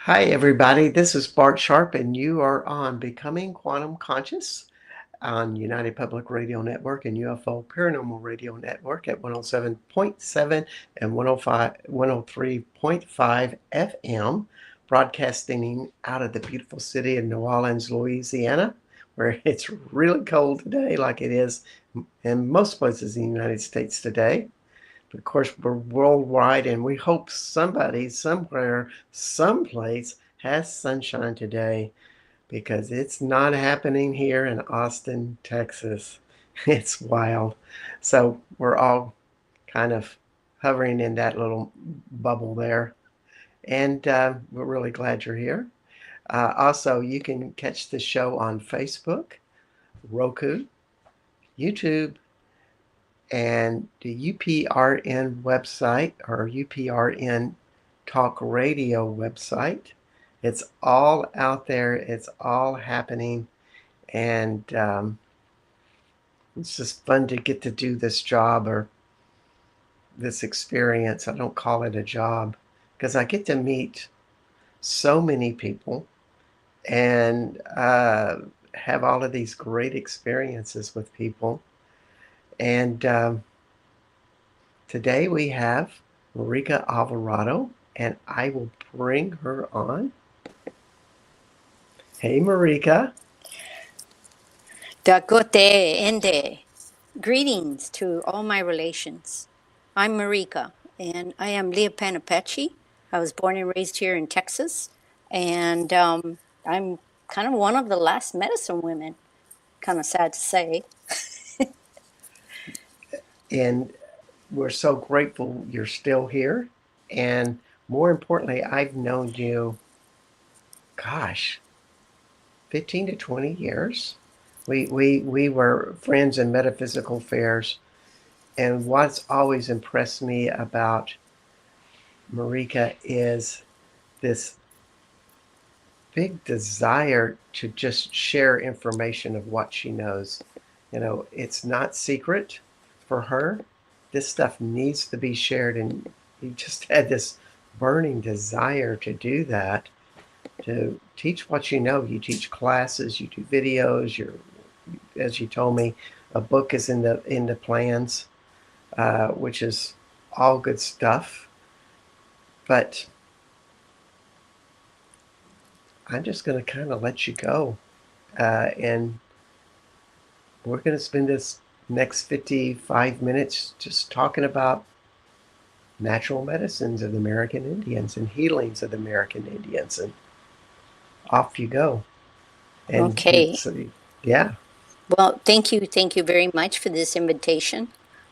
Hi, everybody. This is Bart Sharp, and you are on Becoming Quantum Conscious on United Public Radio Network and UFO Paranormal Radio Network at 107.7 and 103.5 FM, broadcasting out of the beautiful city of New Orleans, Louisiana, where it's really cold today, like it is in most places in the United States today. Of course, we're worldwide, and we hope somebody, somewhere, someplace has sunshine today because it's not happening here in Austin, Texas. It's wild. So we're all kind of hovering in that little bubble there. And we're really glad you're here. Also, you can catch the show on Facebook, Roku, YouTube, and the UPRN website or UPRN Talk Radio website. It's all out there, it's all happening, and it's just fun to get to do this job or this experience. I don't call it a job because I get to meet so many people and have all of these great experiences with people. And today we have Marika Alvarado, and I will bring her on. Hey, Marika. Dakote Ende. Greetings to all my relations. I'm Marika, and I am Leopan Apache. I was born and raised here in Texas, and I'm kind of one of the last medicine women. Kind of sad to say. And we're so grateful you're still here. And more importantly, I've known you, gosh, 15 to 20 years. We were friends in metaphysical fairs. And what's always impressed me about Marika is this big desire to just share information of what she knows. You know, it's not secret for her. This stuff needs to be shared, and you just had this burning desire to do that, to teach what you know. You teach classes, you do videos. You're, as you told me, a book is in the plans, which is all good stuff. But I'm just going to kind of let you go, and we're going to spend this next 55 minutes just talking about natural medicines of the American Indians and healings of the American Indians, and off you go. And Okay. yeah. Well, thank you very much for this invitation.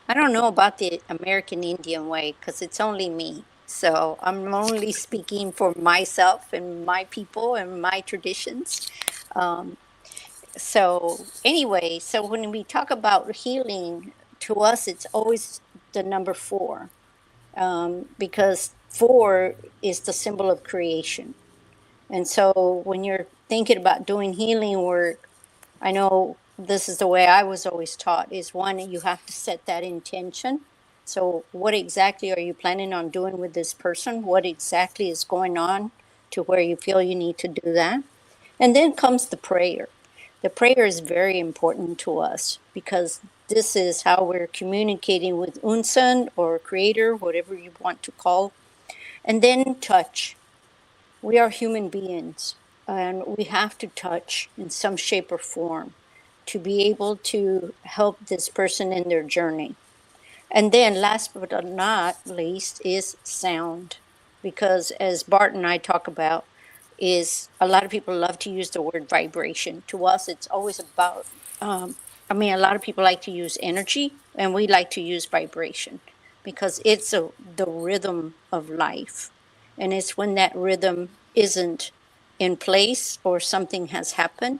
I don't know about the American Indian way because it's only me. So I'm only speaking for myself and my people and my traditions. Um, so when we talk about healing, to us, it's always the number four, because four is the symbol of creation. And so when you're thinking about doing healing work, I know this is the way I was always taught, is one, you have to set that intention. So what exactly are you planning on doing with this person? What exactly is going on to where you feel you need to do that? And then comes the prayer. The prayer is very important to us because this is how we're communicating with Unsan or Creator, whatever you want to call. And then touch. We are human beings and we have to touch in some shape or form to be able to help this person in their journey. And then, last but not least, is sound. Because as Bart and I talk about, is a lot of people love to use the word vibration. To us, it's always about, a lot of people like to use energy, and we like to use vibration because it's the rhythm of life. And it's when that rhythm isn't in place or something has happened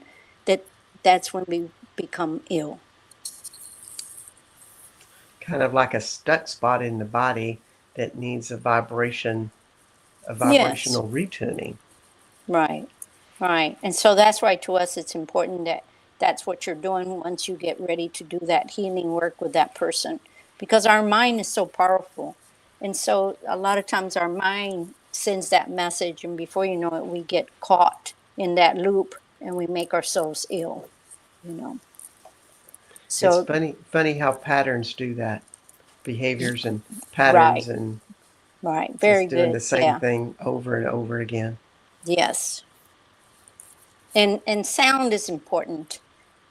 that's when we become ill. Kind of like a stuck spot in the body that needs a Yes. vibrational retuning. Right, right. And so that's why to us it's important that that's what you're doing once you get ready to do that healing work with that person. Because our mind is so powerful. And so a lot of times our mind sends that message, and before you know it, we get caught in that loop and we make ourselves ill, you know. It's So, funny how patterns do that. Behaviors and right, patterns and right, very just doing good. the same Yeah, thing over and over again. yes. And sound is important.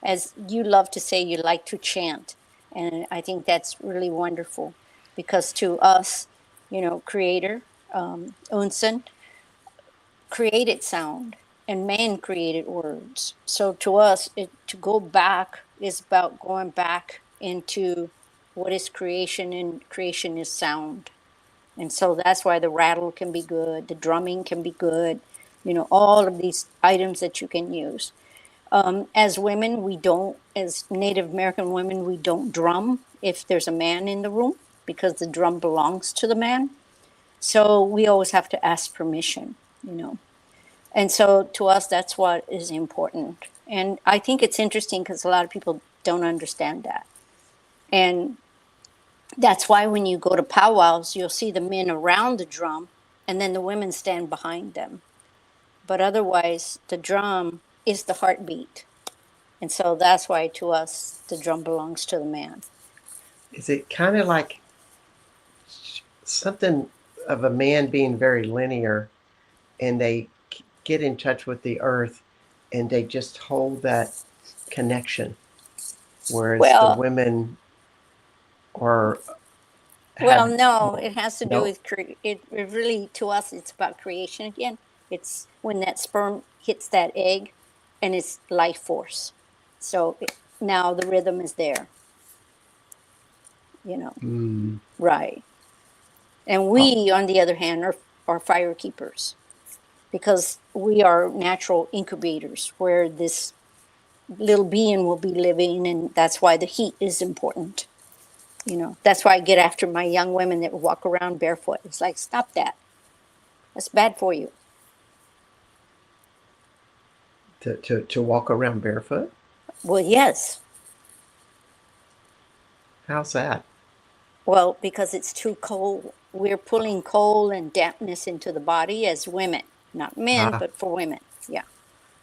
As you love to say, you like to chant. And I think that's really wonderful because to us, Creator, Unsen, created sound and man created words. So to us, to go back is about going back into what is creation, and creation is sound. And so that's why the rattle can be good, the drumming can be good, all of these items that you can use. As women, we don't, as Native American women, we don't drum if there's a man in the room because the drum belongs to the man. So we always have to ask permission, you know. And so to us, that's what is important. And I think it's interesting because a lot of people don't understand that. And that's why when you go to powwows, you'll see the men around the drum and then the women stand behind them. But otherwise, the drum is the heartbeat. And so that's why to us, the drum belongs to the man. Is it kind of like something of a man being very linear and they get in touch with the earth and they just hold that connection, whereas the Well, women are well, have no, more. it has to do No. with it really, to us, it's about creation again. It's when that sperm hits that egg and it's life force. So now the rhythm is there, you know, Mm. right. And Oh, we, on the other hand, are fire keepers because we are natural incubators where this little being will be living. And that's why the heat is important. That's why I get after my young women that walk around barefoot. It's like, stop that. That's bad for you. to walk around barefoot. Well, yes. How's that? Well, because it's too cold. We're pulling cold and dampness into the body as women, not men, Ah, but for women. Yeah.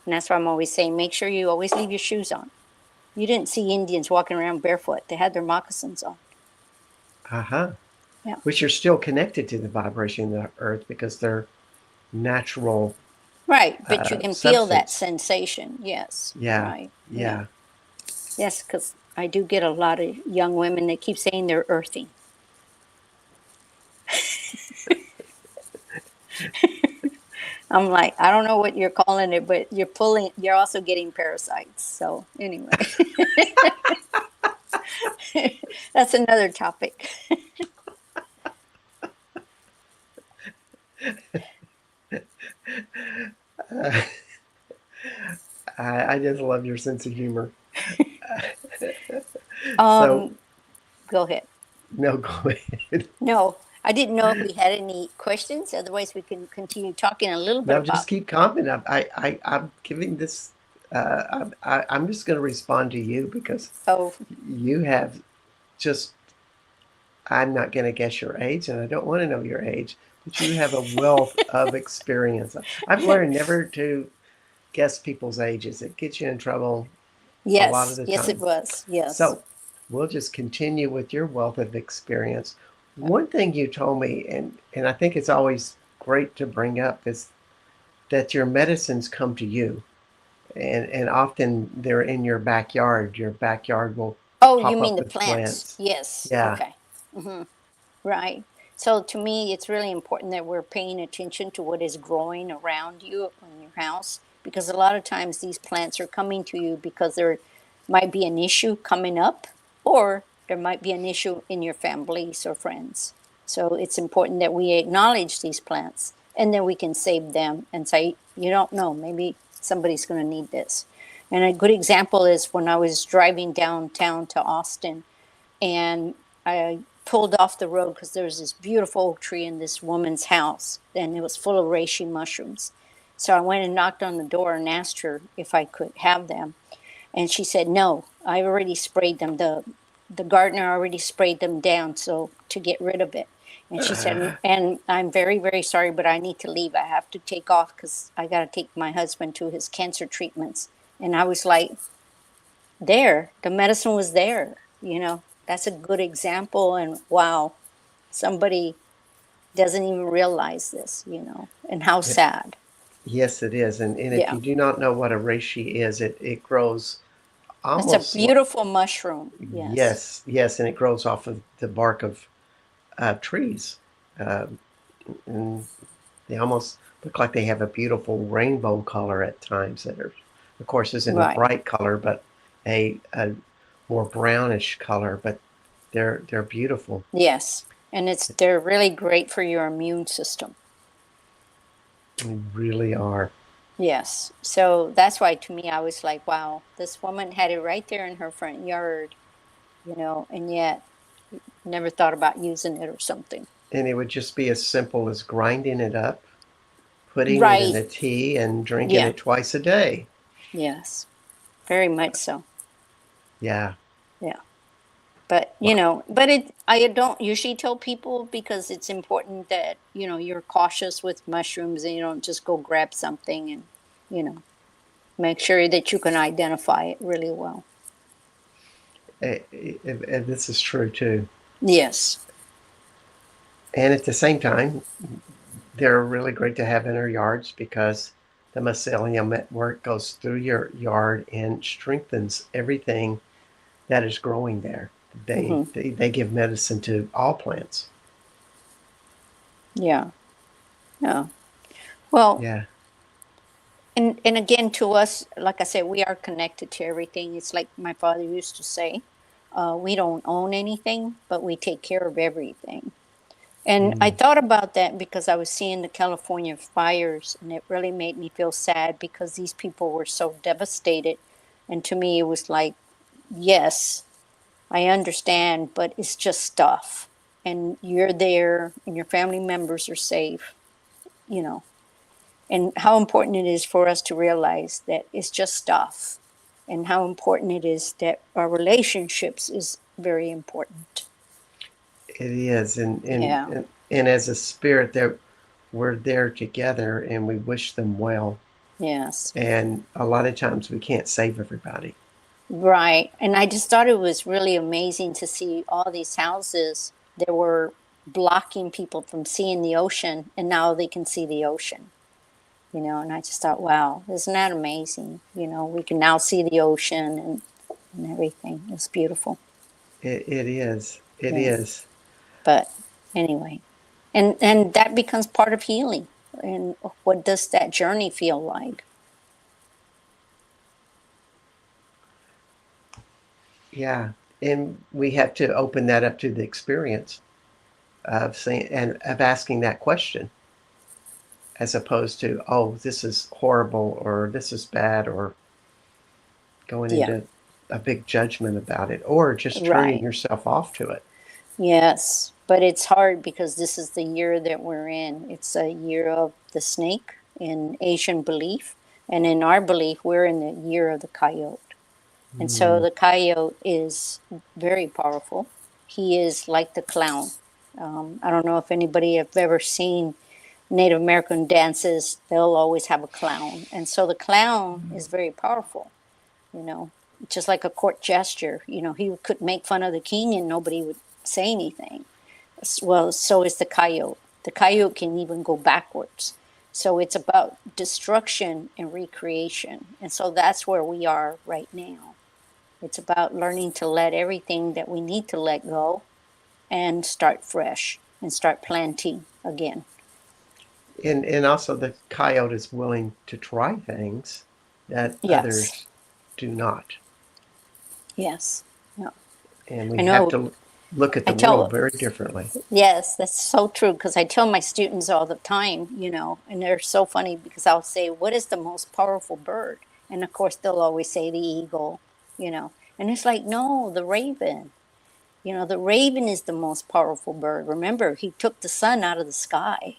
And that's why I'm always saying make sure you always leave your shoes on. You didn't see Indians walking around barefoot, they had their moccasins on. uh-huh. Yeah. Which are still connected to the vibration of the earth because they're natural Right. But you can feel that substance. sensation. Yes. Yeah, Right. Yeah. yeah. Yes. Because I do get a lot of young women that keep saying they're earthing. I'm like, I don't know what you're calling it, but you're also getting parasites. So, anyway, that's another topic. Uh, I just love your sense of humor. So, Um, Go ahead. no, go ahead. No, I didn't know if we had any questions. Otherwise, we can continue talking a little bit No, about. just keep commenting. I'm giving this. I'm just going to respond to you because Oh, you have just. I'm not going to guess your age, and I don't want to know your age, but you have a wealth of experience. I've learned never to guess people's ages. It gets you in trouble a lot of yes, the yes, it time. was. Yes. So we'll just continue with your wealth of experience. One thing you told me, and I think it's always great to bring up, is that your medicines come to you. And often they're in your backyard. Your backyard will Oh, you pop mean up the with plants? plants. Yes. Yeah. Okay. Right. So to me, it's really important that we're paying attention to what is growing around you in your house because a lot of times these plants are coming to you because there might be an issue coming up or there might be an issue in your families or friends. So it's important that we acknowledge these plants and then we can save them and say, you don't know, maybe somebody's going to need this. And a good example is when I was driving downtown to Austin and I pulled off the road because there was this beautiful oak tree in this woman's house, and it was full of reishi mushrooms. So I went and knocked on the door and asked her if I could have them, and she said no. I already sprayed them. The gardener already sprayed them down, so to get rid of it. And she said, and I'm very, very sorry, but I need to leave. I have to take off because I got to take my husband to his cancer treatments. And I was like, there, the medicine was there. That's a good example. And wow, somebody doesn't even realize this, and how sad. Yes, it is. And if Yeah. you do not know what a reishi is, it grows It's a almost like, beautiful mushroom. Yes. yes, yes, and it grows off of the bark of trees. Uh, and they almost look like they have a beautiful rainbow color at times that are, of course, isn't a Right. bright color, but a more brownish color, but they're beautiful. Yes. And they're really great for your immune system. They really are. Yes. So that's why to me I was like, wow, this woman had it right there in her front yard, and yet never thought about using it or something. And it would just be as simple as grinding it up, putting it in Right. a tea, and drinking Yeah. it twice a day. Yes. Very much so. Yeah. Yeah. But Wow. I don't usually tell people because it's important that, you're cautious with mushrooms and you don't just go grab something and, you know, make sure that you can identify it really well. And this is true too. Yes. And at the same time, they're really great to have in our yards because the mycelium network goes through your yard and strengthens everything that is growing there. They, Hmm. they, they give medicine to all plants. Yeah. Yeah. Well, Yeah. and again, to us, like I said, we are connected to everything. It's like my father used to say, we don't own anything, but we take care of everything. And I Mm. thought about that because I was seeing the California fires, and it really made me feel sad because these people were so devastated. And to me, it was like, yes, I understand, but it's just stuff. And you're there, and your family members are safe, you know, and how important it is for us to realize that it's just stuff, and how important it is that our relationships is very important. It is. And, and, Yeah. and, and as a spirit, we're there together and we wish them well. Yes. And a lot of times we can't save everybody. Right. And I just thought it was really amazing to see all these houses that were blocking people from seeing the ocean, and now they can see the ocean. And I just thought, wow, isn't that amazing? We can now see the ocean and everything. It's beautiful. It is. It Yeah. is. But anyway, and that becomes part of healing. And what does that journey feel like? Yeah. And we have to open that up to the experience of saying and of asking that question as opposed to, oh, this is horrible or this is bad or going Yeah. into a big judgment about it or just turning Right. yourself off to it. Yes, but it's hard because this is the year that we're in. It's a year of the snake in Asian belief, and in our belief, we're in the year of the coyote. And so Mm. the coyote is very powerful. He is like the clown. I don't know if anybody have ever seen Native American dances. They'll always have a clown, and so the clown is very powerful. You know, just like a court gesture. He could make fun of the king and nobody would say anything. Well, so is the coyote. The coyote can even go backwards. So it's about destruction and recreation. And so that's where we are right now. It's about learning to let everything that we need to let go and start fresh and start planting again. And also the coyote is willing to try things that Yes. others do not. Yes. Yeah. And we I have know. to look at I the world tell very differently. Yes, that's so true because I tell my students all the time, and they're so funny because I'll say, "What is the most powerful bird?" And of course, they'll always say the eagle, and it's like, no, the raven. The raven is the most powerful bird. Remember, he took the sun out of the sky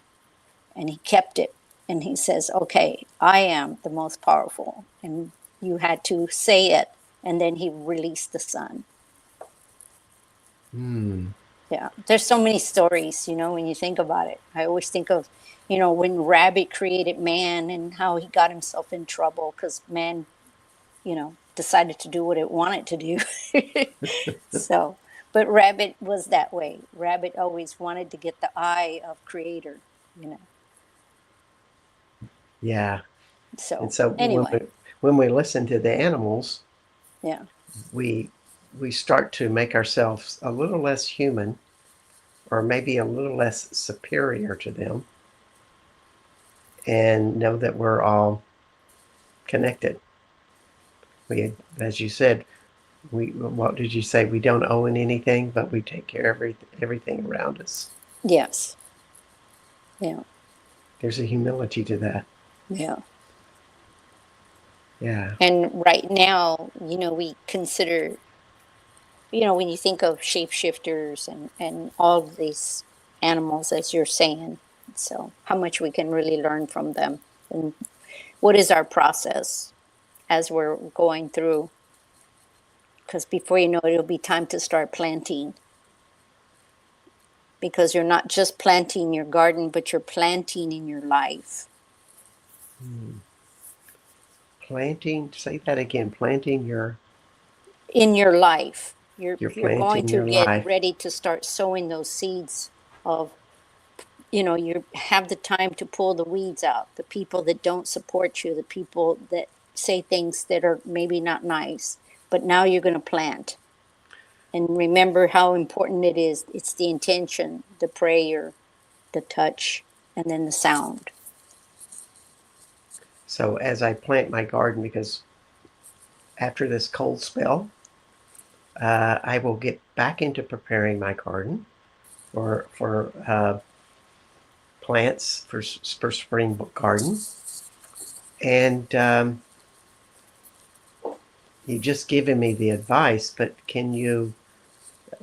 and he kept it. And he says, "Okay, I am the most powerful." And you had to say it. And then he released the sun. Hmm. Yeah, there's so many stories, when you think about it. I always think of, when Rabbit created man and how he got himself in trouble because man, decided to do what it wanted to do. So, but Rabbit was that way. Rabbit always wanted to get the eye of Creator, you know. Yeah. And So, so anyway, when we listen to the animals, yeah. we we start to make ourselves a little less human, or maybe a little less superior to them, and know that we're all connected. We, as you said, we, what did you say? We don't own anything, but we take care of everything around us. Yes. Yeah. There's a humility to that. Yeah. Yeah. And right now, we consider, when you think of shapeshifters and all of these animals, as you're saying, so how much we can really learn from them, and what is our process as we're going through, because before you know it, it'll be time to start planting, because you're not just planting your garden, but you're planting in your life. Hmm. Planting, say that again. Planting In your life, you're you're going planting to your get life. ready to start sowing those seeds of, you have the time to pull the weeds out, the people that don't support you, the people that say things that are maybe not nice, but now you're going to plant. And remember how important it is. It's the intention, the prayer, the touch, and then the sound. So as I plant my garden, because after this cold spell, I will get back into preparing my garden for plants for spring garden. And you've just given me the advice, but can you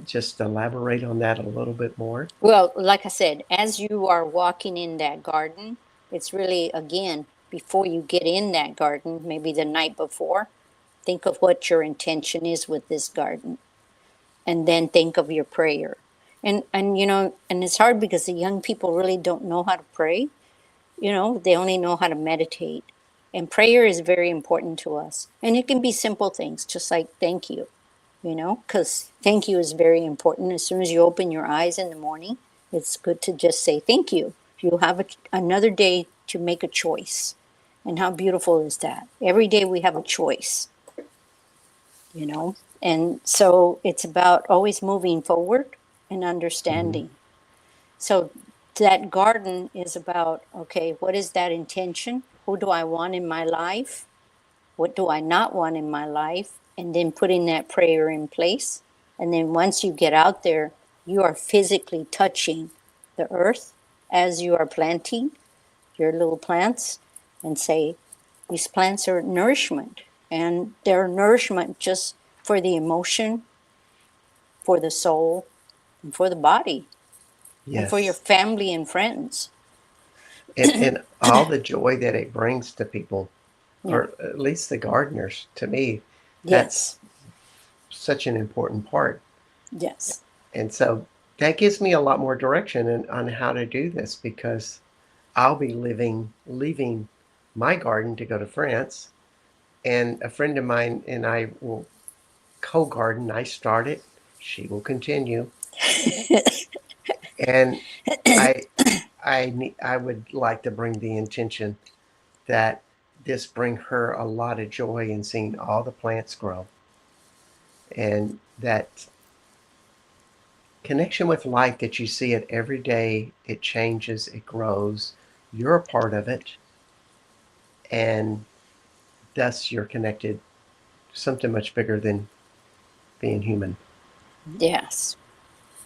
just elaborate on that a little bit more? Well, like I said, as you are walking in that garden, it's really, again, before you get in that garden, maybe the night before, think of what your intention is with this garden, and then think of your prayer. And it's hard because the young people really don't know how to pray. They only know how to meditate. And prayer is very important to us. And it can be simple things, just like thank you, because thank you is very important. As soon as you open your eyes in the morning, it's good to just say thank you. You'll have another day to make a choice. And how beautiful is that? Every day we have a choice, you know? And so it's about always moving forward and Mm-hmm. understanding. So that garden is about, okay, what is that intention? Who do I want in my life? What do I not want in my life? And then putting that prayer in place. And then once you get out there, you are physically touching the earth as you are planting your little plants, and say, these plants are nourishment. And they're nourishment just for the emotion, for the soul, and for the body, and for your Yes. family and friends. And all the joy that it brings to people, Yeah. or at least the gardeners, to me, that's Yes. such an important part. Yes. And so that gives me a lot more direction on how to do this, because I'll be leaving my garden to go to France, and a friend of mine and I will co-garden. I start it, she will continue, and I I would like to bring the intention that this bring her a lot of joy in seeing all the plants grow, and that connection with life that you see it every day. It changes, it grows. You're a part of it, and thus you're connected to something much bigger than being human. Yes.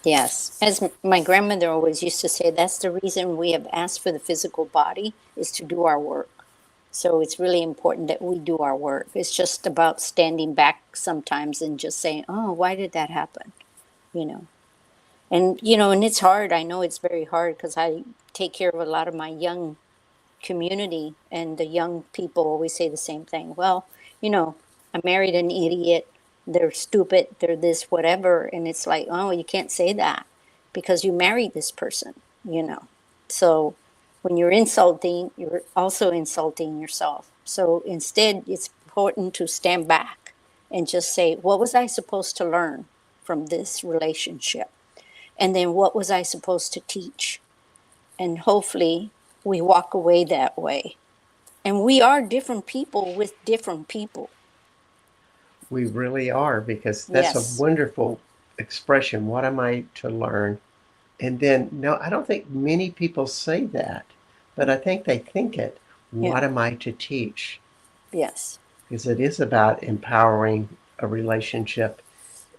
Yes. As my grandmother always used to say, that's the reason we have asked for the physical body, is to do our work. So it's really important that we do our work. It's just about standing back sometimes and just saying, oh, why did that happen? You know, and it's hard. I know it's very hard because I take care of a lot of my young community, and the young people always say the same thing. Well, I married an idiot. They're stupid. They're this, whatever. And it's like, oh, you can't say that. because you married this person, you know. So when you're insulting, you're also insulting yourself. So instead, it's important to stand back and just say, what was I supposed to learn from this relationship? And then what was I supposed to teach? And hopefully we walk away that way. And we are different people with different people. We really are, because that's a Yes. wonderful expression. What am I to learn? And then, no, I don't think many people say that, but I think they think it. Yeah. What am I to teach? Yes. Because it is about empowering a relationship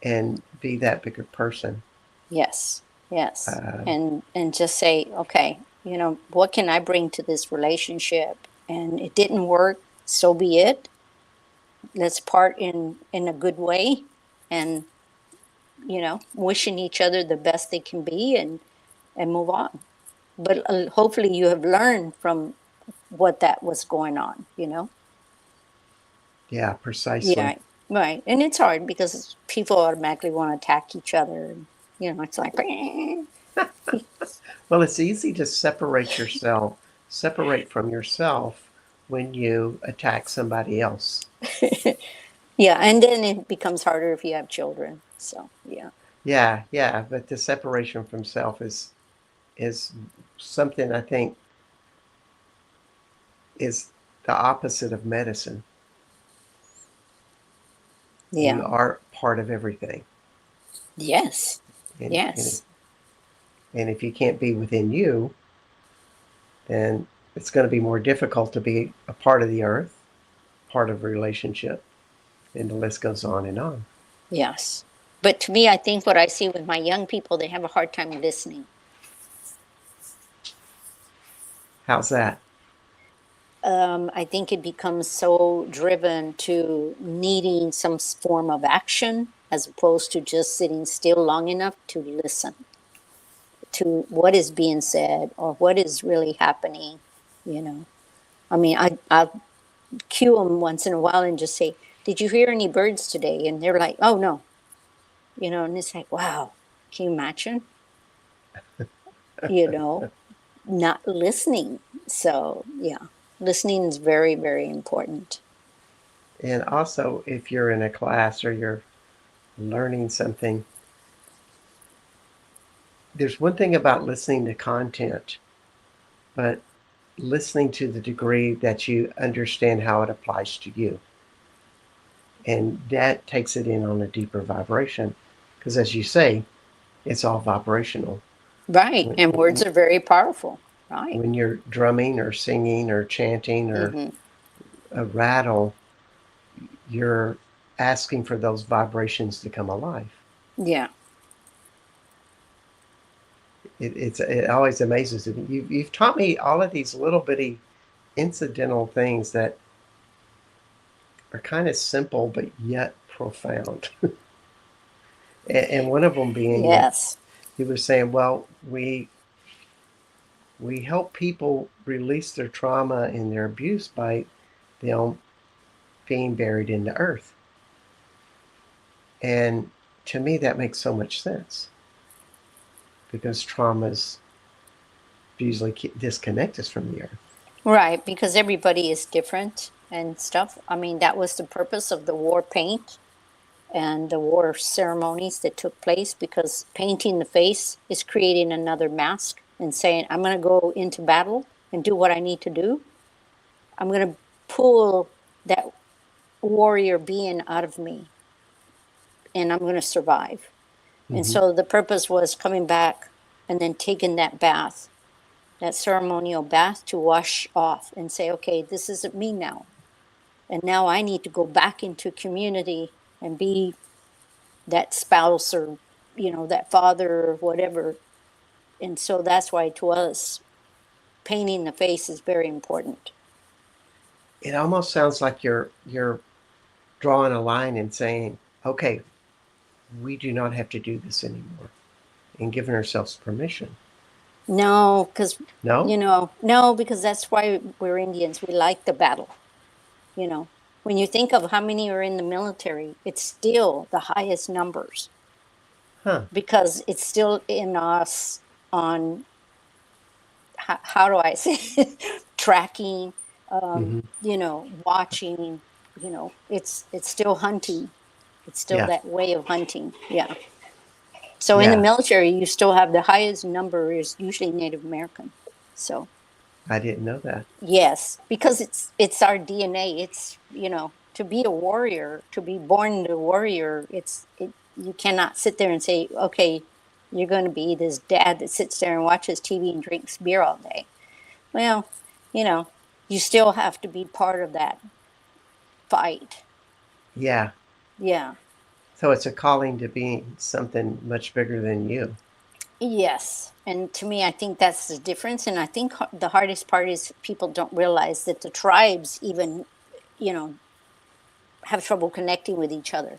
and be that bigger person. Yes. Yes. Uh, And just say, okay, what can I bring to this relationship? And it didn't work, so be it. Let's part in a good way, and wishing each other the best they can be, and move on. But hopefully you have learned from what that was going on. yeah, precisely. Yeah, right. And it's hard because people automatically want to attack each other. And, it's like, Well, it's easy to separate from yourself when you attack somebody else. yeah. And then it becomes harder if you have children. So, yeah. Yeah, yeah, but the separation from self is something I think is the opposite of medicine. We Yeah. are part of everything. Yes. And, and, if, Yes. and if you can't be within you, then it's going to be more difficult to be a part of the earth, part of a relationship, and the list goes on and on. Yes. But to me, I think what I see with my young people, they have a hard time listening. How's that? I think it becomes so driven to needing some form of action as opposed to just sitting still long enough to listen to what is being said or what is really happening. You know, I mean, I'll cue them once in a while and just say, "Did you hear any birds today?" And they're like, "Oh no," and it's like, "Wow, can you imagine?" You know, not listening. So yeah, listening is very, very important. And also, if you're in a class or you're learning something, there's one thing about listening to content, but listening to the degree that you understand how it applies to you. And that takes it in on a deeper vibration. Because as you say, it's all vibrational. Right. When, And words when, are very powerful. Right. when you're drumming or singing or chanting or Hmm. a rattle, you're asking for those vibrations to come alive. Yeah. It always amazes me. You've taught me all of these little bitty incidental things that are kind of simple but yet profound. And one of them being Yes. you were saying, well, we help people release their trauma and their abuse by them being buried in the earth. And to me, that makes so much sense because traumas usually disconnect us from the earth. Right. Because everybody is different and stuff. I mean, that was the purpose of the war paint and the war ceremonies that took place, because painting the face is creating another mask and saying, I'm going to go into battle and do what I need to do. I'm going to pull that warrior being out of me, and I'm going to survive. And Mm-hmm. so the purpose was coming back and then taking that bath, that ceremonial bath, to wash off and say, okay, this isn't me now. And now I need to go back into community and be that spouse, or, that father or whatever. And so that's why to us, painting the face is very important. It almost sounds like you're drawing a line and saying, okay, we do not have to do this anymore, and giving ourselves permission. No, because, No? no, because that's why we're Indians. We like the battle. You know, when you think of how many are in the military, it's still the highest numbers. Huh. because it's still in us on how do I say it? Tracking, Hmm. watching, it's still hunting. It's still Yeah. that way of hunting. Yeah. So in the Yeah. military, you still have the highest number is usually Native American. So I didn't know that. yes, because it's our DNA. It's to be a warrior, to be born a warrior. You cannot sit there and say, okay, you're going to be this dad that sits there and watches TV and drinks beer all day. Well, you know, you still have to be part of that fight. Yeah. Yeah. So it's a calling to be something much bigger than you. Yes. And to me, I think that's the difference. And I think the hardest part is people don't realize that the tribes even, you know, have trouble connecting with each other.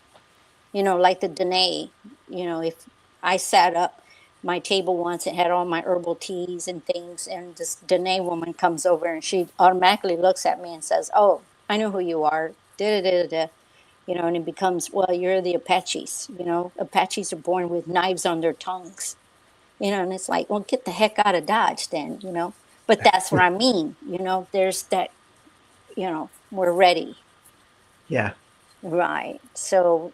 Like the Dene, if I sat up my table once, it had all my herbal teas and things, and this Dene woman comes over and she automatically looks at me and says, "Oh, I know who you are." Da da da da. And it becomes, well, you're the Apaches. Apaches are born with knives on their tongues. And it's like, well, get the heck out of Dodge then. But that's what I mean. There's that. We're ready. Yeah. Right. So,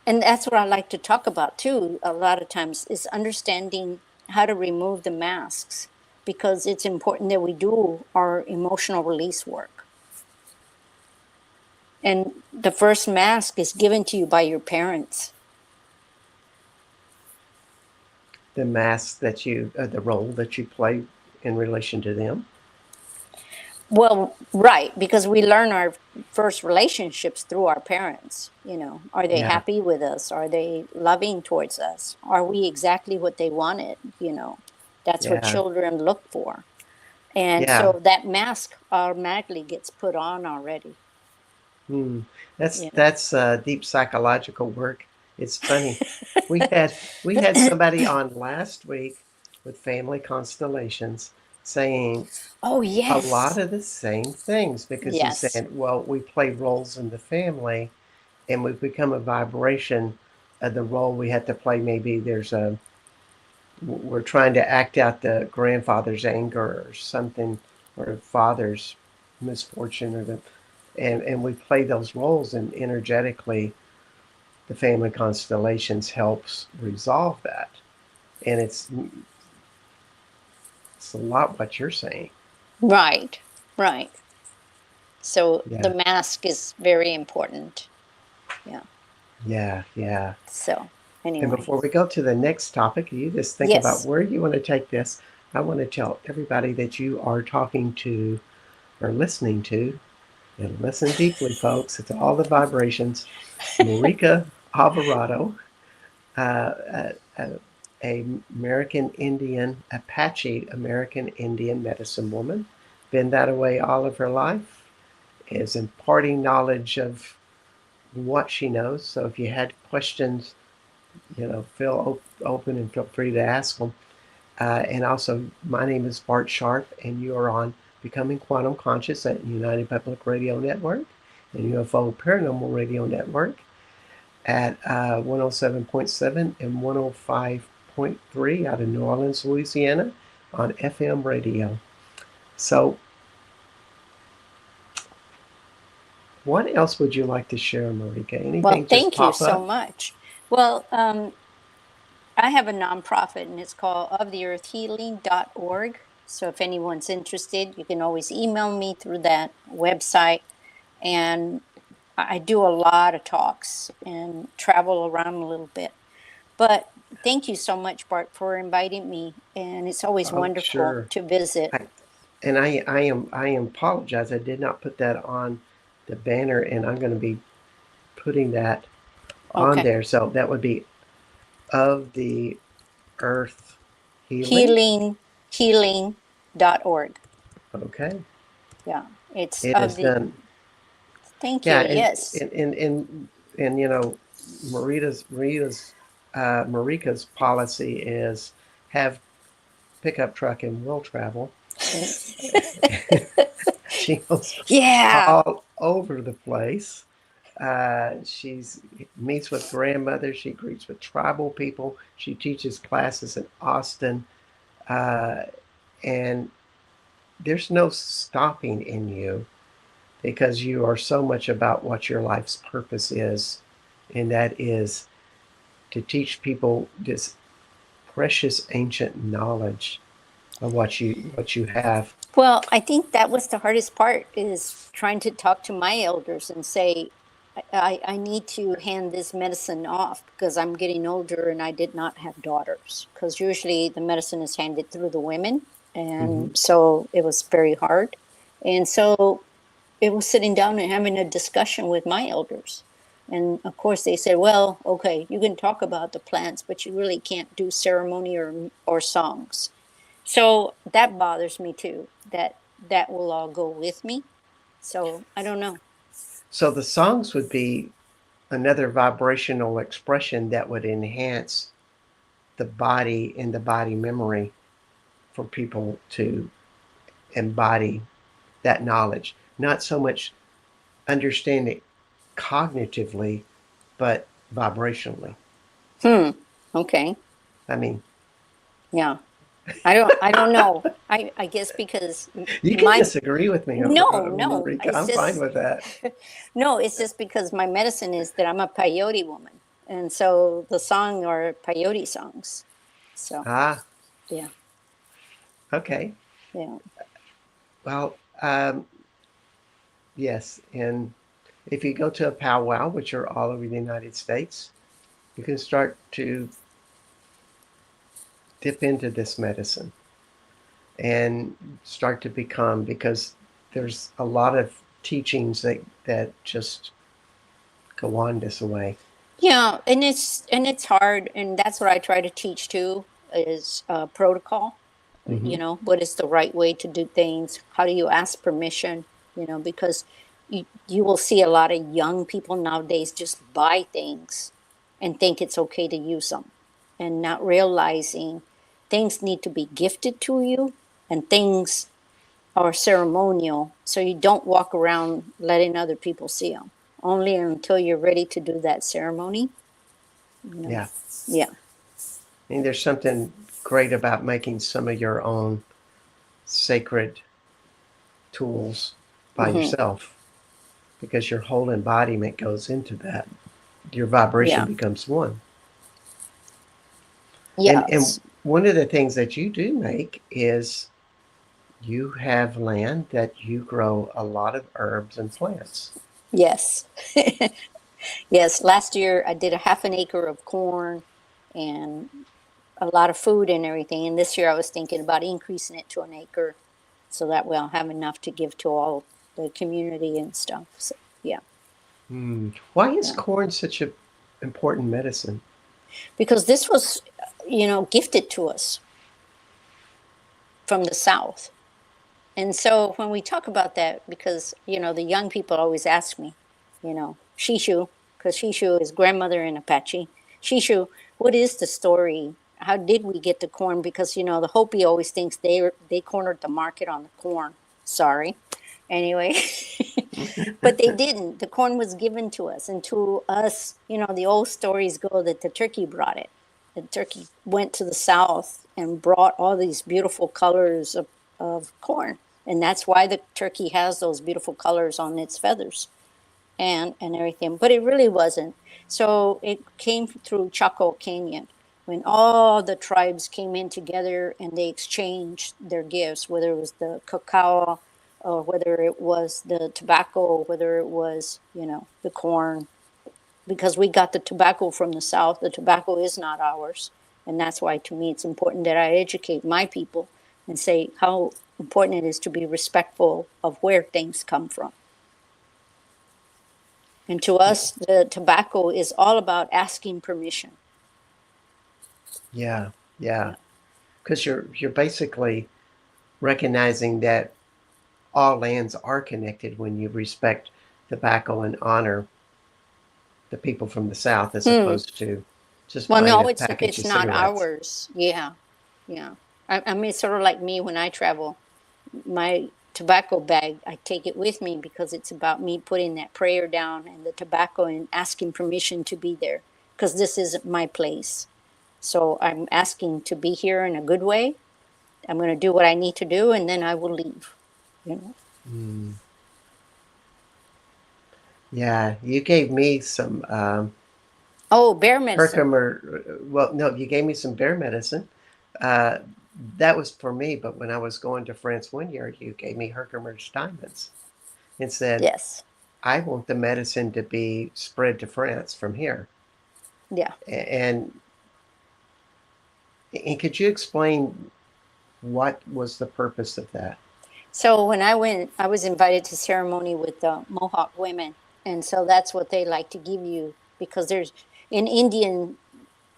and that's what I like to talk about too, a lot of times, is understanding how to remove the masks because it's important that we do our emotional release work. And the first mask is given to you by your parents. The mask that the role that you play in relation to them. Well, right, because we learn our first relationships through our parents. Are they Yeah. happy with us? Are they loving towards us? Are we exactly what they wanted? That's what Yeah. children look for. And Yeah. so that mask automatically gets put on already. Hmm. That's You know. that's deep psychological work. It's funny. We had we had somebody on last week with family constellations saying Oh a lot yes, of the same things because he yes, said, well, we play roles in the family and we become a vibration of the role we had to play. Maybe we're trying to act out the grandfather's anger or something, or father's misfortune, and we play those roles, and energetically, the family constellations helps resolve that, and it's a lot what you're saying. right, right. So the Yeah, mask is very important. Yeah. yeah, yeah. So And anyway, before we go to the next topic, you just think about yes, where you want to take this. I want to tell everybody that you are talking to or listening to, and listen deeply, folks. It's all the vibrations. Marika Alvarado, a American Indian, Apache American Indian medicine woman, been that way all of her life, is imparting knowledge of what she knows. So if you had questions, feel open and feel free to ask them. And also, my name is Bart Sharp, and you are on Becoming Quantum Conscious at United Public Radio Network and UFO Paranormal Radio Network at 107.7 and 105.3 out of New Orleans, Louisiana on FM radio. So, what else would you like to share, Marika? well, Anything just thank you pop so up? much. Well, I have a nonprofit and it's called oftheearthhealing.org. So if anyone's interested, you can always email me through that website. And I do a lot of talks and travel around a little bit. But thank you so much, Bart, for inviting me. And it's always Oh, wonderful sure. to visit. I, and I apologize. I did not put that on the banner, and I'm going to be putting that on Okay. there. So that would be of the earth healing. Healing.org. Okay. Yeah. It's It of is the, done. thank Yeah. you. And, Yes. and, and, and, and Marika's policy is have pickup truck and will travel. And she goes Yeah. all over the place. She meets with grandmothers. She greets with tribal people. She teaches classes in Austin. Uh, and there's no stopping in you because you are so much about what your life's purpose is. And that is to teach people this precious ancient knowledge of what you have. Well, I think that was the hardest part is trying to talk to my elders and say, I need to hand this medicine off because I'm getting older and I did not have daughters. Because usually the medicine is handed through the women. Hmm. And so it was very hard. And so it was sitting down and having a discussion with my elders. And of course, they said, well, okay, you can talk about the plants, but you really can't do ceremony or songs. So that bothers me too, that will all go with me. So I don't know. So the songs would be another vibrational expression that would enhance the body and the body memory for people to embody that knowledge. Not so much understand it cognitively, but vibrationally. Hmm. Okay. I mean, Yeah. I don't know. I guess because you can my disagree with me, no, Marika. it's I'm fine just with that. no, it's just because my medicine is that I'm a peyote woman. And so the song are peyote songs. So, Ah, yeah. okay. Yeah. Well, yes. And if you go to a powwow, which are all over the United States, you can start to dip into this medicine and start to become, because there's a lot of teachings that just go on this way. Yeah, and it's hard, and that's what I try to teach too is protocol. Hmm. What is the right way to do things? How do you ask permission? Because you will see a lot of young people nowadays just buy things and think it's okay to use them, and not realizing things need to be gifted to you, and things are ceremonial, so you don't walk around letting other people see them. Only until you're ready to do that ceremony, you know. Yeah. Yeah. I mean, there's something great about making some of your own sacred tools by Hmm. yourself because your whole embodiment goes into that. Your vibration Yeah. becomes one. And Yes. one of the things that you do make is you have land that you grow a lot of herbs and plants. Yes. Yes. Last year I did a half an acre of corn and a lot of food and everything. And this year I was thinking about increasing it to an acre so that way I'll have enough to give to all the community and stuff. So, yeah. Hmm. Why is Yeah. corn such an important medicine? Because this was, gifted to us from the South. And so when we talk about that, because, the young people always ask me, Shishu, because Shishu is grandmother in Apache. Shishu, what is the story? How did we get the corn? Because, the Hopi always thinks they cornered the market on the corn. Sorry. Anyway, but they didn't. The corn was given to us. And to us, the old stories go that the turkey brought it. The turkey went to the south and brought all these beautiful colors of corn. And that's why the turkey has those beautiful colors on its feathers and everything. But it really wasn't. So it came through Chaco Canyon when all the tribes came in together and they exchanged their gifts, whether it was the cacao or whether it was the tobacco, or whether it was, the corn, because we got the tobacco from the South. The tobacco is not ours. And that's why, to me, it's important that I educate my people and say how important it is to be respectful of where things come from. And to us, the tobacco is all about asking permission. Yeah, yeah. Yeah. Because you're basically recognizing that all lands are connected when you respect tobacco and honor the people from the South as Hmm. opposed to just Well, buying no, a it's package it's of not cigarettes. ours. Yeah. Yeah. I mean, it's sort of like me when I travel. My tobacco bag, I take it with me because it's about me putting that prayer down and the tobacco and asking permission to be there because this isn't my place. So I'm asking to be here in a good way. I'm going to do what I need to do and then I will leave, you know. Mm. Yeah, you gave me some Oh, bear medicine. Herkimer. Well, no, you gave me some bear medicine. Uh, that was for me, but when I was going to France one year, you gave me Herkimer's diamonds and said, Yes. I want the medicine to be spread to France from here. Yeah. And, and could you explain what was the purpose of that? So when I went, I was invited to ceremony with the Mohawk women. And so that's what they like to give you because there's in Indian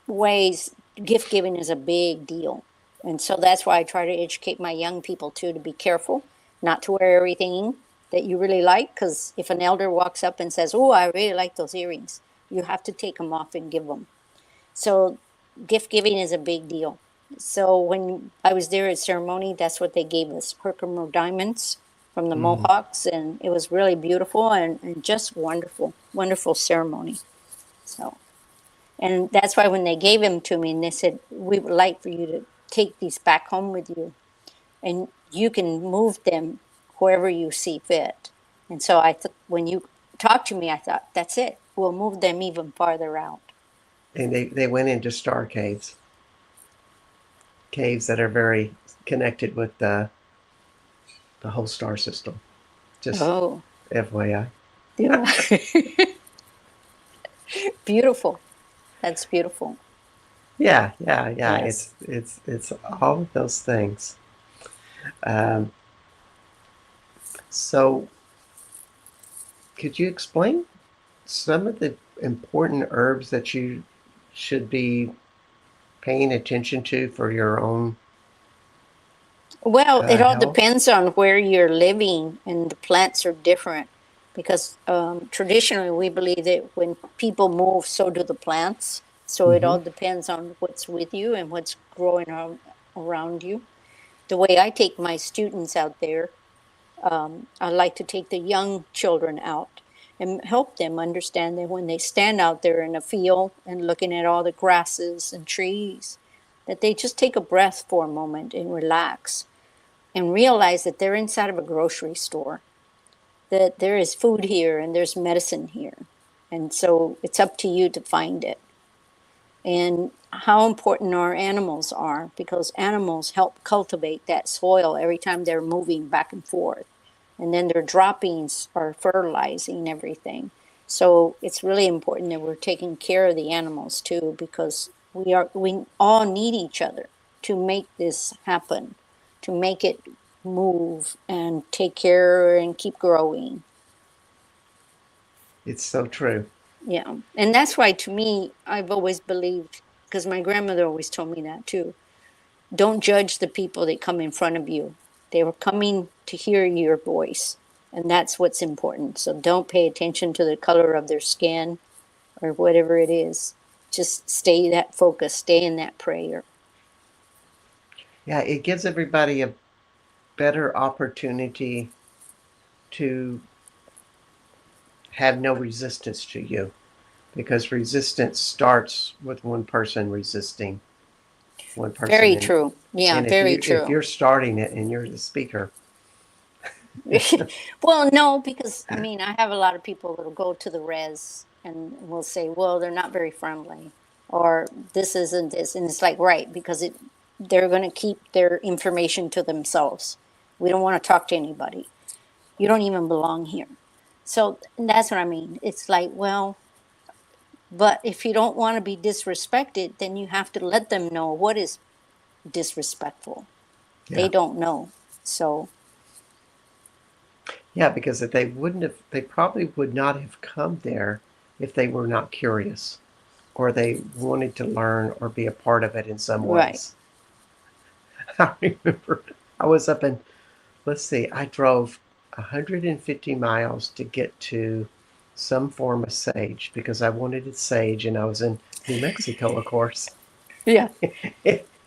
ways, gift giving is a big deal. And so that's why I try to educate my young people too to be careful, not to wear everything that you really like. Because if an elder walks up and says, "Oh, I really like those earrings," you have to take them off and give them. So gift giving is a big deal. So when I was there at ceremony, that's what they gave us, Herkimer diamonds from the Mm. Mohawks, and it was really beautiful and just wonderful, wonderful ceremony. So, and that's why when they gave them to me and they said, "We would like for you to take these back home with you and you can move them wherever you see fit." And so when you talked to me, I thought, that's it. We'll move them even farther out. And they went into star caves, caves that are very connected with the whole star system. Just Oh, FYI. yeah. Beautiful. That's beautiful. Yeah, yeah, yeah. Yes. It's all of those things. Um, so, could you explain some of the important herbs that you should be paying attention to for your own Well, it all health? depends on where you're living, and the plants are different because traditionally we believe that when people move, so do the plants. So it Mm-hmm. all depends on what's with you and what's growing around you. The way I take my students out there, I like to take the young children out and help them understand that when they stand out there in a field and looking at all the grasses and trees, that they just take a breath for a moment and relax and realize that they're inside of a grocery store, that there is food here and there's medicine here. And so it's up to you to find it. And how important our animals are because animals help cultivate that soil every time they're moving back and forth. And then their droppings are fertilizing everything. So it's really important that we're taking care of the animals too because we all need each other to make this happen, to make it move and take care and keep growing. It's so true. Yeah. And that's why to me I've always believed because my grandmother always told me that too. Don't judge the people that come in front of you. They were coming to hear your voice, and that's what's important. So don't pay attention to the color of their skin or whatever it is. Just stay that focus, stay in that prayer. Yeah, it gives everybody a better opportunity to have no resistance to you because resistance starts with one person resisting one person Very true. Yeah, and if very if true. you're starting it and you're the speaker. Well, no, because I mean, I have a lot of people that'll go to the res and will say, "Well, they're not very friendly," or "This isn't this," and it's like, right, because they're going to keep their information to themselves. We don't want to talk to anybody. You don't even belong here. So that's what I mean. It's like, well, but if you don't want to be disrespected, then you have to let them know what is disrespectful. They Yeah. don't know. So, Yeah, because if they probably would not have come there if they were not curious or they wanted to learn or be a part of it in some right. ways. I remember I was up in, let's see, I drove 150 miles to get to some form of sage because I wanted it sage and I was in New Mexico, of course. Yeah.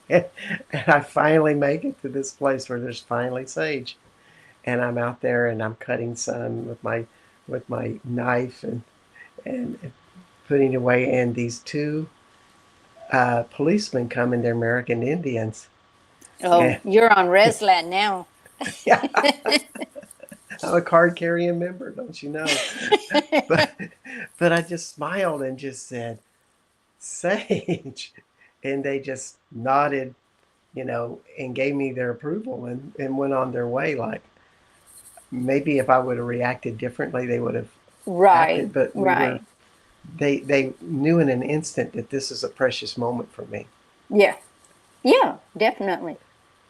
And I finally make it to this place where there's finally sage. and I'm out there and I'm cutting some with my knife and putting away, and these two policemen come, and they're American Indians, Oh, and you're on Reslat now. yeah, I'm a card carrying member, don't you know? But but I just smiled and just said, "Sage," and they just nodded, and gave me their approval and went on their way. Like maybe if I would have reacted differently, they would have Right, acted. But right. they knew in an instant that this is a precious moment for me. Yeah, yeah, definitely.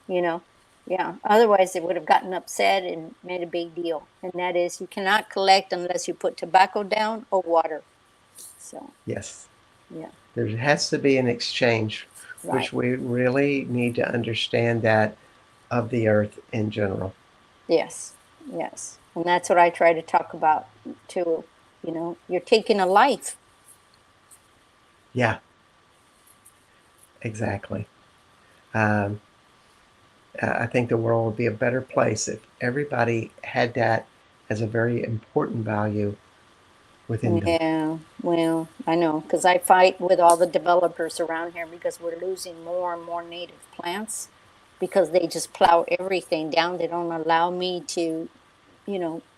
You know, yeah. Otherwise, they would have gotten upset and made a big deal. And that is, you cannot collect unless you put tobacco down or water. So, Yes, yeah, there has to be an exchange, right. which we really need to understand that of the earth in general. Yes, yes. And that's what I try to talk about too. You're taking a life. Yeah, exactly. Um, I think the world would be a better place if everybody had that as a very important value within them. Yeah, well, I know because I fight with all the developers around here because we're losing more and more native plants because they just plow everything down. They don't allow me to,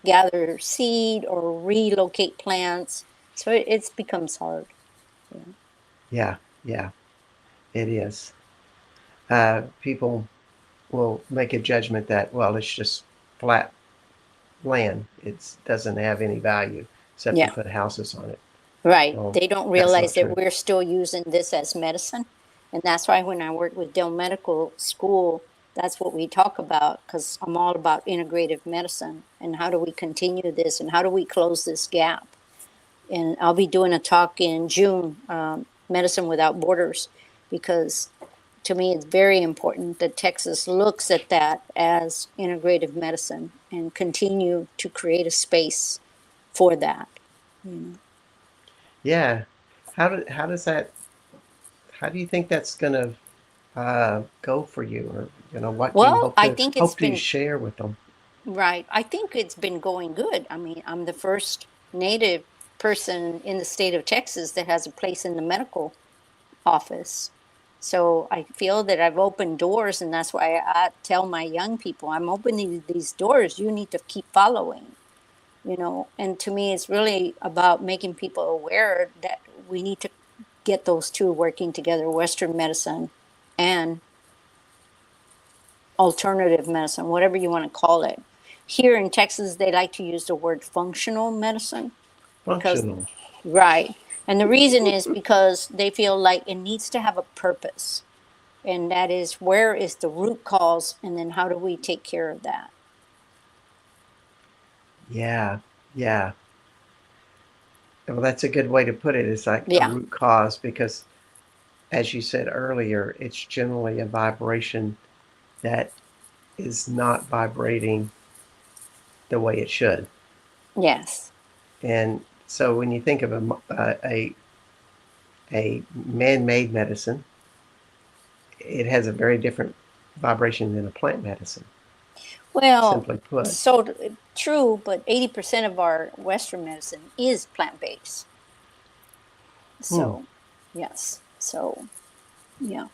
gather seed or relocate plants. So it's becomes hard. Yeah. Yeah, yeah, it is. People will make a judgment that, well, it's just flat land. It doesn't have any value except to Yeah. put houses on it. Right. Well, They don't that's realize not that true. we're still using this as medicine. And that's why when I work with Dell Medical School, that's what we talk about because I'm all about integrative medicine and how do we continue this and how do we close this gap. And I'll be doing a talk in June, Medicine Without Borders, because to me it's very important that Texas looks at that as integrative medicine and continue to create a space for that. You know. Yeah. How does that? How do you think that's going to go for you, or what do you Well, I think it's hope to been share with them? right. I think it's been going good. I mean, I'm the first native person in the state of Texas that has a place in the medical office. So I feel that I've opened doors, and that's why I tell my young people, I'm opening these doors. You need to keep following. And to me, it's really about making people aware that we need to get those two working together, Western medicine and alternative medicine, whatever you want to call it. Here in Texas, they like to use the word functional medicine because, Functional. right. And the reason is because they feel like it needs to have a purpose. And that is where is the root cause, and then how do we take care of that? Yeah, yeah. Well, that's a good way to put it. It's like a Yeah. root cause because, as you said earlier, it's generally a vibration that is not vibrating the way it should. Yes. And so when you think of a man-made medicine, it has a very different vibration than a plant medicine, Well, simply put. so true, but 80% of our Western medicine is plant based. Hmm. So, yes. So, yeah.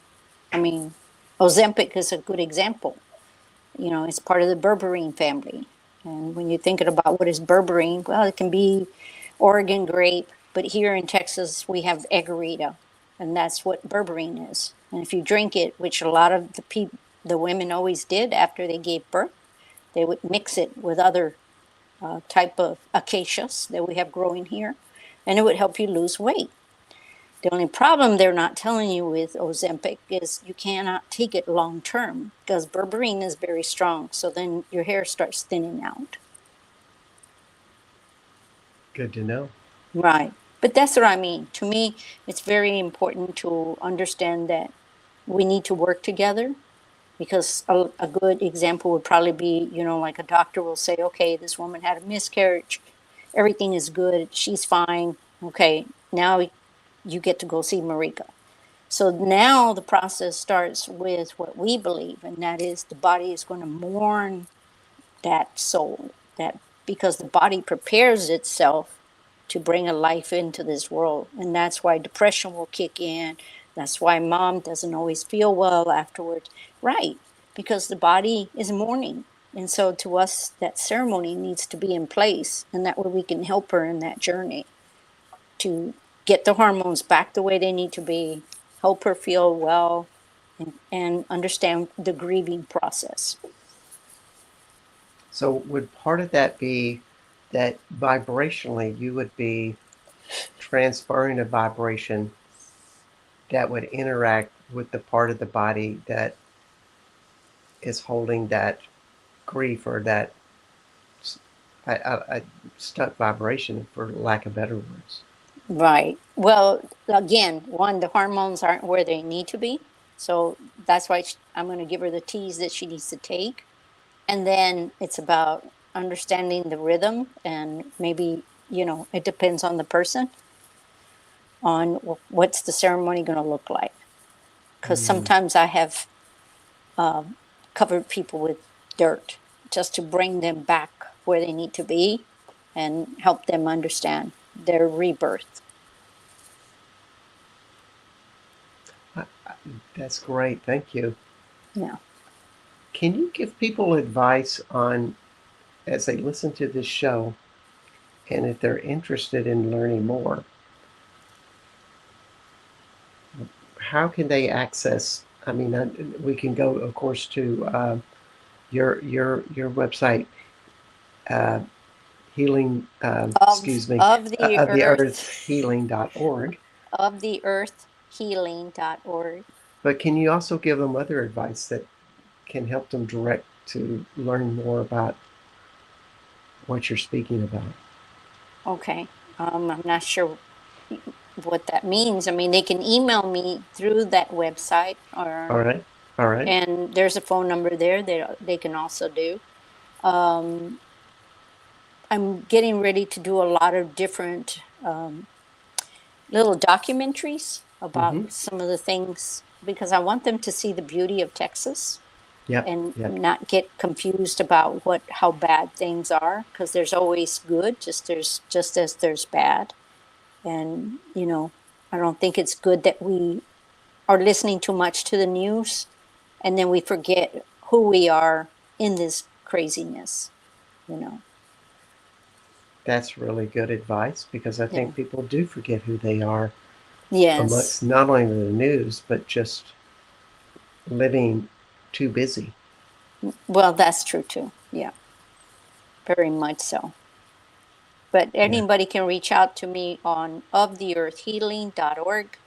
I mean, Ozempic is a good example. It's part of the berberine family. And when you're thinking about what is berberine, well, it can be Oregon grape, but here in Texas we have agarita, and that's what berberine is. And if you drink it, which a lot of the women always did after they gave birth, they would mix it with other type of acacias that we have growing here, and it would help you lose weight. The only problem they're not telling you with Ozempic is you cannot take it long term because berberine is very strong. So then your hair starts thinning out. Good to know. Right. But that's what I mean. To me, it's very important to understand that we need to work together because a good example would probably be, like a doctor will say, okay, this woman had a miscarriage. Everything is good. She's fine. Okay. Now you get to go see Marika. So now the process starts with what we believe, and that is the body is going to mourn that soul, that because the body prepares itself to bring a life into this world. And that's why depression will kick in. That's why mom doesn't always feel well afterwards. Right. Because the body is mourning. And so to us, that ceremony needs to be in place. And that way we can help her in that journey to get the hormones back the way they need to be, help her feel well, and understand the grieving process. So would part of that be that vibrationally you would be transferring a vibration that would interact with the part of the body that is holding that grief or that stuck vibration, for lack of better words? Right. Well, again, one, the hormones aren't where they need to be. So that's why I'm going to give her the teas that she needs to take. And then it's about understanding the rhythm, and maybe, it depends on the person on what's the ceremony going to look like. Because Mm, sometimes I have covered people with dirt just to bring them back where they need to be and help them understand their rebirth. that's great. Thank you. Yeah. Can you give people advice on, as they listen to this show, and if they're interested in learning more, how can they access? I mean, we can go, of course, to your website, uh, healing. Of Excuse me, of the of the earth earth healing.org. of the earth healing.org. But can you also give them other advice that can help them direct to learn more about what you're speaking about? Okay. I'm not sure what that means. I mean, they can email me through that website, All or right, all right. and there's a phone number there that they can also do. Um, I'm getting ready to do a lot of different little documentaries Mm-hmm. about some of the things, because I want them to see the beauty of Texas Yep, and yep. not get confused about how bad things are, because there's always good, just as there's bad. And I don't think it's good that we are listening too much to the news, and then we forget who we are in this craziness you know That's really good advice because I yeah. think people do forget who they are Yes. amongst not only the news, but just living too busy. Well, that's true too. Yeah, very much so. But Yeah, anybody can reach out to me on oftheearthhealing.org.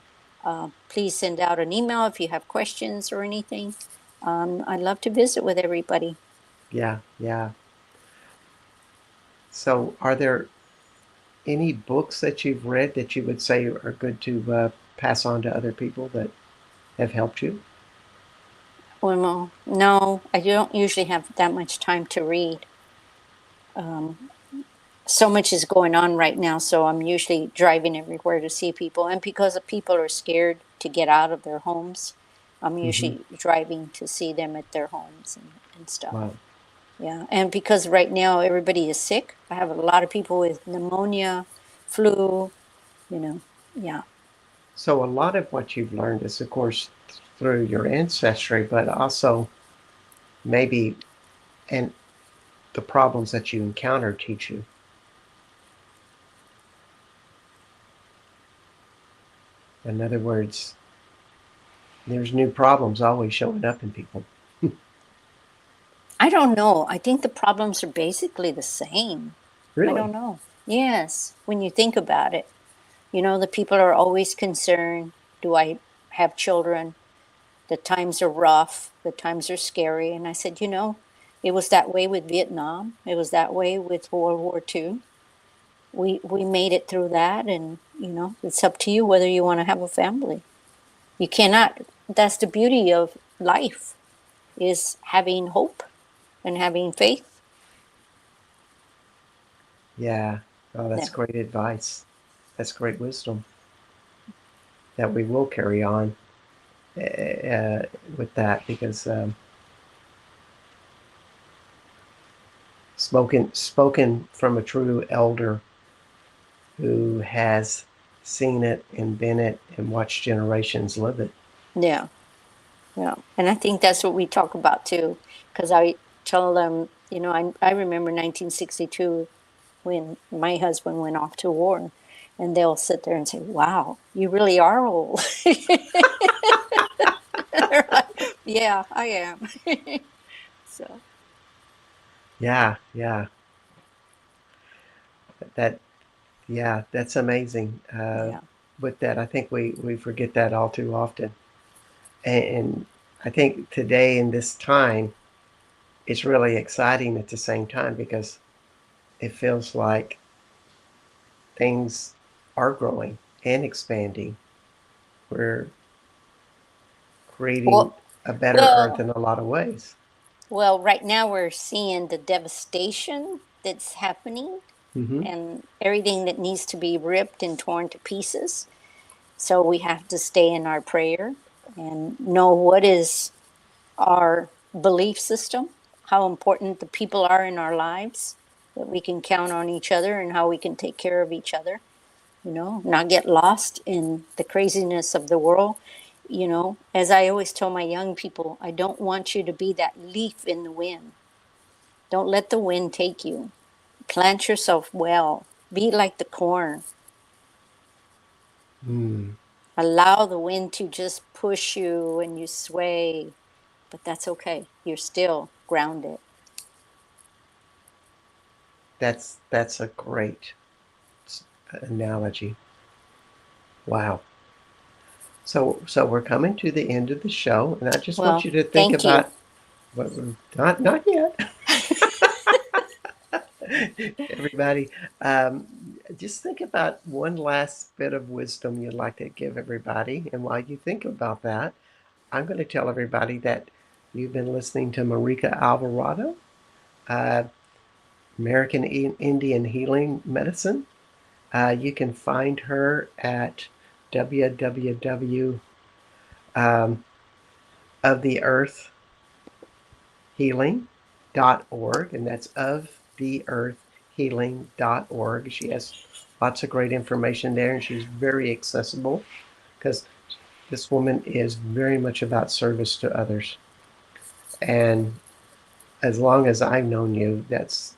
Please send out an email if you have questions or anything. I'd love to visit with everybody. yeah, yeah. So, are there any books that you've read that you would say are good to pass on to other people that have helped you? Well, no, I don't usually have that much time to read. So much is going on right now, so I'm usually driving everywhere to see people. And because the people are scared to get out of their homes, I'm Mm-hmm. usually driving to see them at their homes and stuff. Wow. Yeah. And because right now everybody is sick, I have a lot of people with pneumonia, flu, you know. Yeah. So, a lot of what you've learned is, of course, through your ancestry, but also maybe and the problems that you encounter teach you. In other words, there's new problems always showing up in people. I don't know. I think the problems are basically the same. I Really? don't know. Yes. When you think about it, the people are always concerned. Do I have children? The times are rough, the times are scary. And I said, it was that way with Vietnam, it was that way with World War II. We made it through that, and it's up to you whether you want to have a family. You cannot. That's the beauty of life, is having hope and having faith. Yeah. Oh, that's Yeah. great advice. That's great wisdom that we will carry on with that because spoken from a true elder who has seen it and been it and watched generations live it. Yeah. Yeah. And I think that's what we talk about too. Because I tell them, I remember 1962 when my husband went off to war, and they'll sit there and say, "Wow, you really are old." They're like, "Yeah, I am." So, Yeah, yeah, that yeah, that's amazing. yeah. With that, I think we forget that all too often, and I think today in this time, it's really exciting at the same time because it feels like things are growing and expanding. We're creating Well, a better earth well, in a lot of ways. well. Right now, we're seeing the devastation that's happening, Hmm. and everything that needs to be ripped and torn to pieces. So we have to stay in our prayer and know what is our belief system, how important the people are in our lives, that we can count on each other and how we can take care of each other, not get lost in the craziness of the world. As I always tell my young people, I don't want you to be that leaf in the wind. Don't let the wind take you. Plant yourself well. Be like the corn. Mm, Allow the wind to just push you and you sway, but that's okay. You're still grounded. that's a great analogy. Wow. So we're coming to the end of the show, and I just want Well, you to think thank you. about what not yet. Everybody, um, just think about one last bit of wisdom you'd like to give everybody. And while you think about that, I'm going to tell everybody that you've been listening to Marika Alvarado, uh, American Indian Healing Medicine. You can find her at www. Of the Earth Healing.org, and that's of the Earth Healing.org. She has lots of great information there, and she's very accessible because this woman is very much about service to others. And as long as I've known you, that's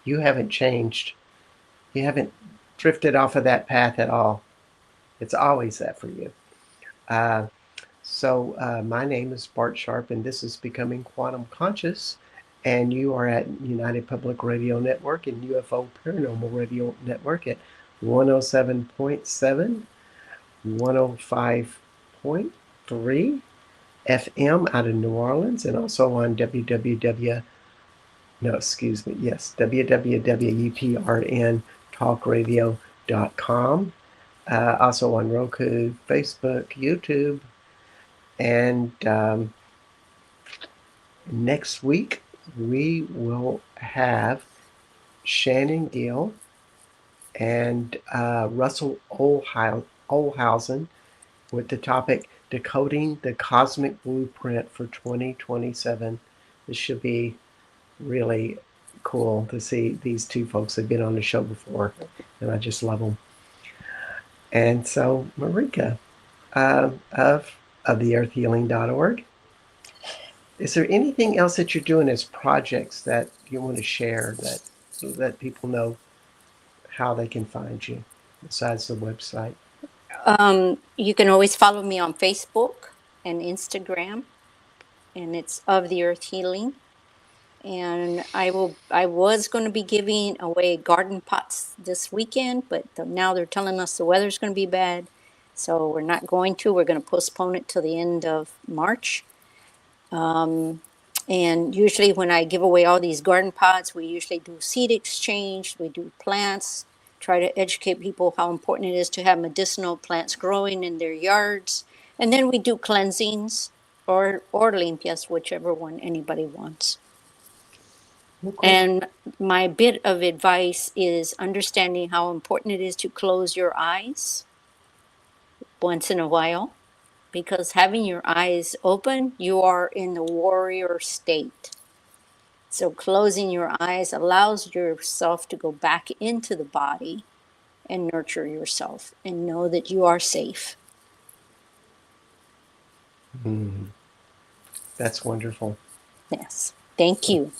you haven't changed. You haven't drifted off of that path at all. It's always that for you. Uh, my name is Bart Sharp, and this is Becoming Quantum Conscious. And you are at United Public Radio Network and UFO Paranormal Radio Network at 107.7, 105.3 FM out of New Orleans, and also on www. No, excuse me. Yes, www.uprntalkradio.com. Also on Roku, Facebook, YouTube, and next week, we will have Shannon Gill and Russell Olhausen with the topic Decoding the Cosmic Blueprint for 2027. This should be really cool to see these two folks have been on the show before, and I just love them. And so, Marika of theearthhealing.org, is there anything else that you're doing as projects that you want to share that let people know how they can find you besides the website? You can always follow me on Facebook and Instagram, and it's of the Earth Healing. And I was going to be giving away garden pots this weekend, but now they're telling us the weather's going to be bad, so we're not going to. We're going to postpone it till the end of March. And usually, when I give away all these garden pots, we usually do seed exchange, we do plants, try to educate people how important it is to have medicinal plants growing in their yards. And then we do cleansings or limpias, whichever one anybody wants. Well, cool. And my bit of advice is understanding how important it is to close your eyes once in a while, because having your eyes open, you are in the warrior state. So closing your eyes allows yourself to go back into the body and nurture yourself and know that you are safe. That's wonderful. Yes. Thank you.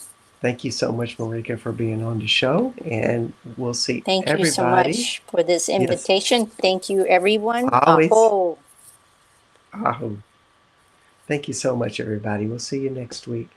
Thank you so much, Marika, for being on the show. And we'll see Thank you so everybody. much for this Yes, invitation. Thank you, everyone. always. Aho. Aho. Thank you so much, everybody. We'll see you next week.